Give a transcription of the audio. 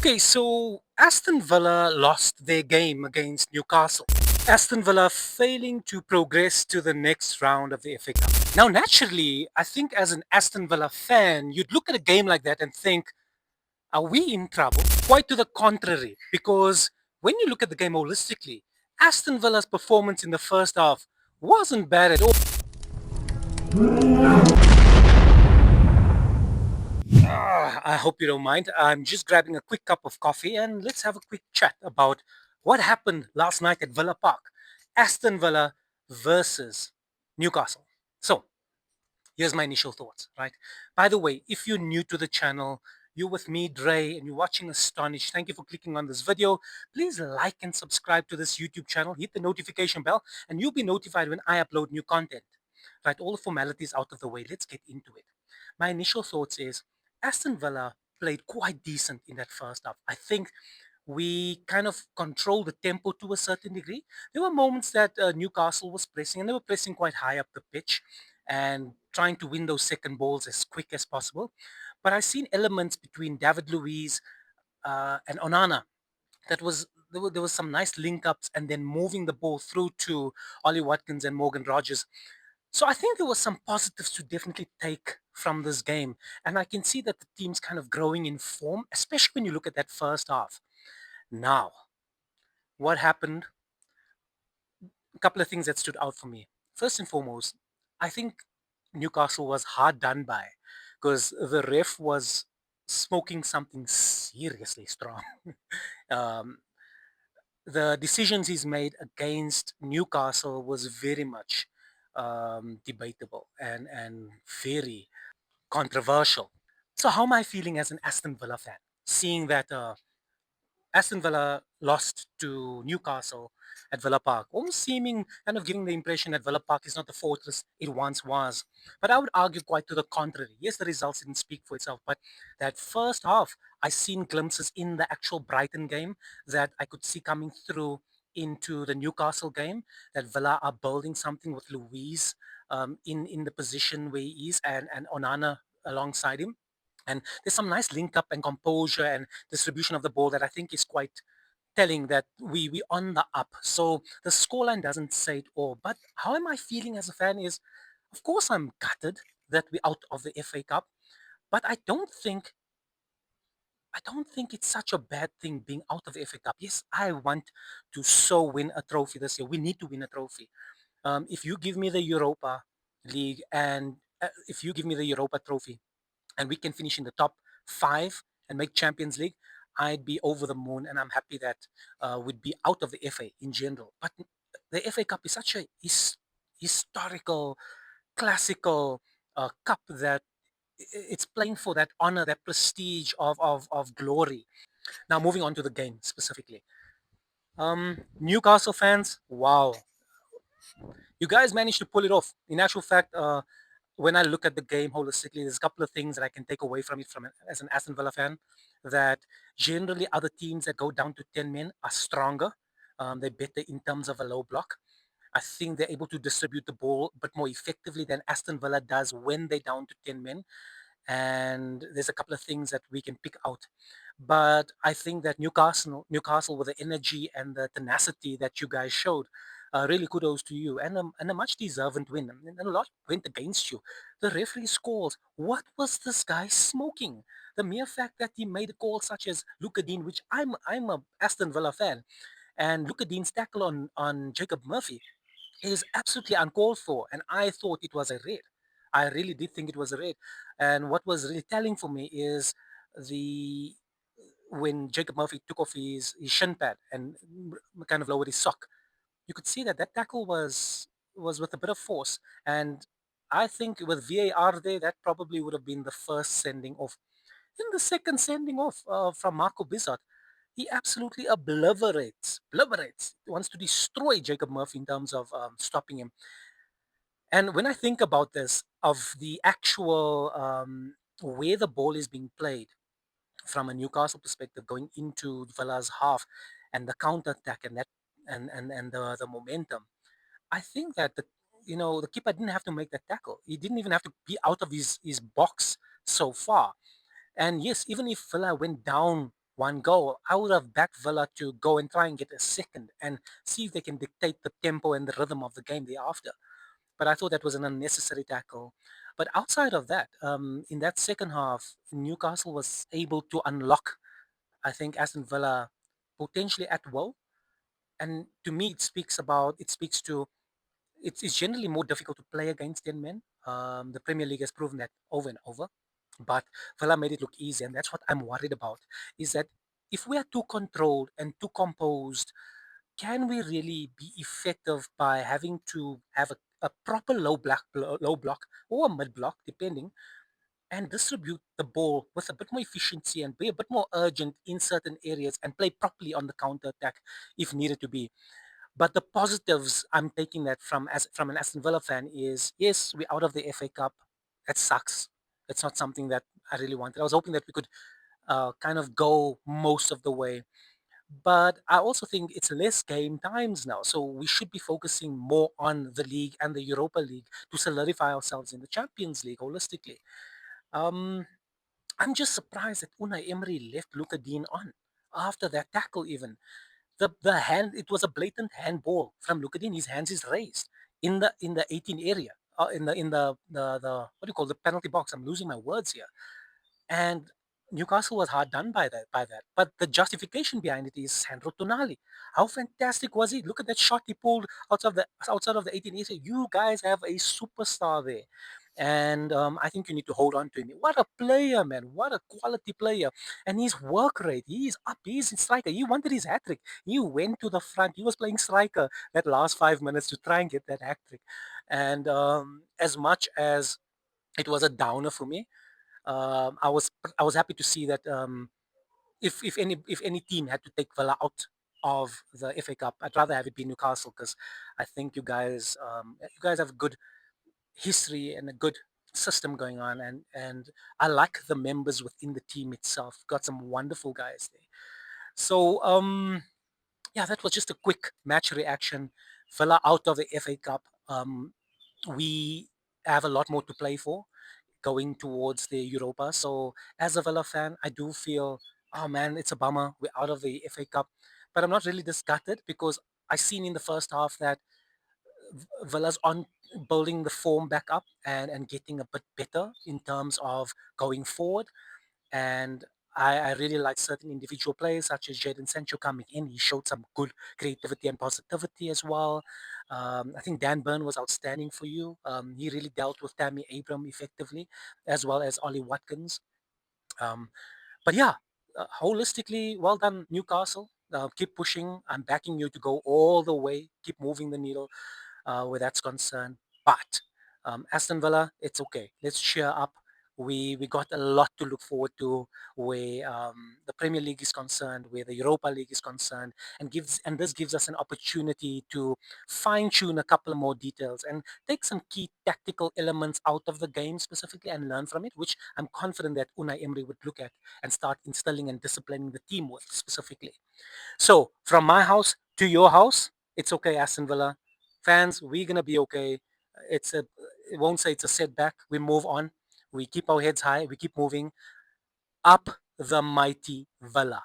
Okay, so Aston Villa lost their game against Newcastle. Aston Villa failing to progress to the next round of the FA Cup. Now, naturally, I think as an Aston Villa fan, you'd look at a game like that and think, are we in trouble? Quite to the contrary, because when you look at the game holistically, Aston Villa's performance in the first half wasn't bad at all. I hope you don't mind. I'm just grabbing a quick cup of coffee and let's have a quick chat about what happened last night at Villa Park. Aston Villa versus Newcastle. So, here's my initial thoughts, right? By the way, if you're new to the channel, you're with me, Dre, and you're watching Astonished, thank you for clicking on this video. Please like and subscribe to this YouTube channel, hit the notification bell, and you'll be notified when I upload new content. Right, all the formalities out of the way, let's get into it. My initial thoughts is Aston Villa played quite decent in that first half. I think we kind of controlled the tempo to a certain degree. There were moments that Newcastle was pressing, and they were pressing quite high up the pitch and trying to win those second balls as quick as possible. But I've seen elements between David Luiz and Onana that was there was some nice link ups and then moving the ball through to Ollie Watkins and Morgan Rogers. So I think there was some positives to definitely take from this game. And I can see that the team's kind of growing in form, especially when you look at that first half. Now, what happened? A couple of things that stood out for me. First and foremost, I think Newcastle was hard done by because the ref was smoking something seriously strong. um, the decisions he's made against Newcastle was very much debatable and very controversial. So how am I feeling as an Aston Villa fan? Seeing that Aston Villa lost to Newcastle at Villa Park, almost seeming kind of giving the impression that Villa Park is not the fortress it once was. But I would argue quite to the contrary. Yes, the results didn't speak for itself, but that first half, I seen glimpses in the actual Brighton game that I could see coming through into the Newcastle game, that Villa are building something with Luiz in the position where he is and Onana alongside him. And there's some nice link up and composure and distribution of the ball that I think is quite telling that we on the up. So the scoreline doesn't say it all. But how am I feeling as a fan is, of course, I'm gutted that we're out of the FA Cup, but I don't think it's such a bad thing being out of the FA Cup. Yes, I want to so win a trophy this year. We need to win a trophy. If you give me the Europa League and if you give me the Europa trophy and we can finish in the top five and make Champions League, I'd be over the moon, and I'm happy that we'd be out of the FA in general. But the FA Cup is such a historical, classical cup that it's playing for that honor, that prestige of glory. Now, moving on to the game specifically. Newcastle fans, wow, you guys managed to pull it off. In actual fact, when I look at the game holistically, there's a couple of things that I can take away from it as an Aston Villa fan. That generally other teams that go down to 10 men are stronger. They're better in terms of a low block. I think they're able to distribute the ball a bit more effectively than Aston Villa does when they're down to 10 men. And there's a couple of things that we can pick out. But I think that Newcastle with the energy and the tenacity that you guys showed, really kudos to you and a much deserved win. And a lot went against you. The referee scores. What was this guy smoking? The mere fact that he made a call such as Luka Dean, which I'm a Aston Villa fan, and Luka Dean's tackle on Jacob Murphy is absolutely uncalled for, and I thought it was a red. I really did think it was a red. And what was really telling for me is the when Jacob Murphy took off his shin pad and kind of lowered his sock, you could see that that tackle was with a bit of force. And I think with VAR there, that probably would have been the first sending off. In the second sending off from Marco Bizzot, he absolutely obliterates, wants to destroy Jacob Murphy in terms of stopping him. And when I think about this, of the actual where the ball is being played from a Newcastle perspective, going into Villa's half, and the counter attack and that and the momentum, I think that the keeper didn't have to make that tackle. He didn't even have to be out of his box so far. And yes, even if Villa went down one goal. I would have backed Villa to go and try and get a second and see if they can dictate the tempo and the rhythm of the game thereafter. But I thought that was an unnecessary tackle. But outside of that, in that second half, Newcastle was able to unlock, I think, Aston Villa potentially at will. And to me, it speaks to it's generally more difficult to play against 10 men. The Premier League has proven that over and over. But Villa made it look easy, and that's what I'm worried about. Is that if we are too controlled and too composed, can we really be effective by having to have a proper low block or a mid block, depending, and distribute the ball with a bit more efficiency and be a bit more urgent in certain areas and play properly on the counter attack if needed to be. But the positives I'm taking that from an Aston Villa fan is yes, we're out of the FA Cup. That sucks. It's not something that I really wanted. I was hoping that we could kind of go most of the way. But I also think it's less game times now. So we should be focusing more on the league and the Europa League to solidify ourselves in the Champions League holistically. Um, I'm just surprised that Unai Emery left Luka Dean on after that tackle even. The hand, it was a blatant handball from Luka Dean. His hands is raised in the 18 area. In the what do you call the penalty box? I'm losing my words here. And Newcastle was hard done by that. But the justification behind it is Sandro Tonali. How fantastic was he? Look at that shot he pulled outside of the 18 area. You guys have a superstar there. And I think you need to hold on to him. What a player, man. What a quality player. And his work rate, he is up. He's a striker. He wanted his hat trick. He went to the front. He was playing striker that last 5 minutes to try and get that hat trick. And as much as it was a downer for me, I was happy to see that if any team had to take Villa out of the FA Cup, I'd rather have it be Newcastle because I think you guys have a good history and a good system going on, and I like the members within the team itself. Got some wonderful guys there. So yeah, that was just a quick match reaction. Villa out of the FA Cup. We have a lot more to play for going towards the Europa. So as a Villa fan, I do feel, oh man, it's a bummer. We're out of the FA Cup. But I'm not really disgusted because I seen in the first half that Villa's on building the form back up and getting a bit better in terms of going forward. And I really like certain individual players such as Jadon Sancho coming in. He showed some good creativity and positivity as well. I think Dan Burn was outstanding for you. He really dealt with Tammy Abraham effectively, as well as Ollie Watkins. Um, but yeah, holistically, well done, Newcastle. Keep pushing. I'm backing you to go all the way. Keep moving the needle where that's concerned. But Aston Villa, it's okay. Let's cheer up. We got a lot to look forward to where the Premier League is concerned, where the Europa League is concerned, and this gives us an opportunity to fine tune a couple of more details and take some key tactical elements out of the game specifically and learn from it, which I'm confident that Unai Emery would look at and start instilling and disciplining the team with specifically. So from my house to your house, it's okay, Aston Villa fans. We're gonna be okay. It's a, it won't say it's a setback. We move on. We keep our heads high. We keep moving up the mighty Villa.